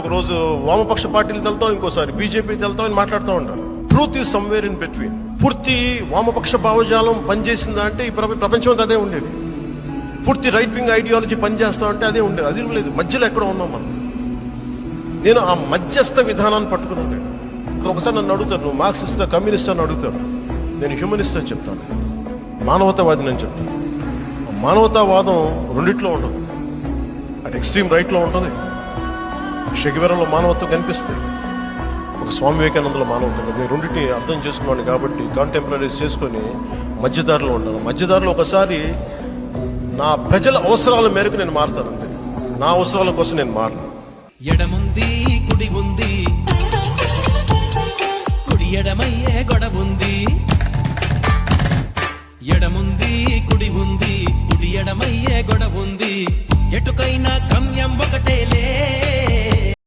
ఒక రోజు వామపక్ష పార్టీలు వెళ్తాం, ఇంకోసారి బీజేపీకి వెళ్తాం అని మాట్లాడుతూ ఉంటారు. Truth is somewhere in between. పూర్తి వామపక్ష భావజాలం పనిచేసిందా అంటే ఈ ప్రపంచం అంతా అదే ఉండేది. పూర్తి రైట్ వింగ్ ఐడియాలజీ పనిచేస్తా అంటే అదే ఉండేది. అది లేదు, మధ్యలో ఎక్కడ ఉన్నాం మనం. నేను ఆ మధ్యస్థ విధానాన్ని పట్టుకున్నాను. ఒకసారి నన్ను అడుగుతారు, నువ్వు మార్క్సిస్ట్ కమ్యూనిస్ట్ అని అడుగుతారు. నేను హ్యూమనిస్ట్ అని చెప్తాను, మానవతావాదిని అని చెప్తాను. మానవతావాదం రెండిట్లో ఉండదు. అటు ఎక్స్ట్రీమ్ రైట్లో ఉంటుంది, షెగివెరాలో మానవత్వం కనిపిస్తుంది, ఒక స్వామి వివేకానందలో మానవత్వం. నేను రెండింటిని అర్థం చేసుకున్నాను కాబట్టి కాంటెంపరీస్ చేసుకొని మధ్యదారిలో ఉంటాను. మధ్యదారిలో ఒకసారి నా ప్రజల అవసరాల మేరకు నేను మారుతాను, అంతే. నా అవసరాల కోసం నేను మారను. ఎడముంది కుడి ఉంది, కుడి ఎడమయ్యే గొడవుంది. ఎడముంది కుడి ఉంది, కుడి ఎడమయ్యే గొడవుంది. ఎటుకైనా గమ్యం ఒకటేలే.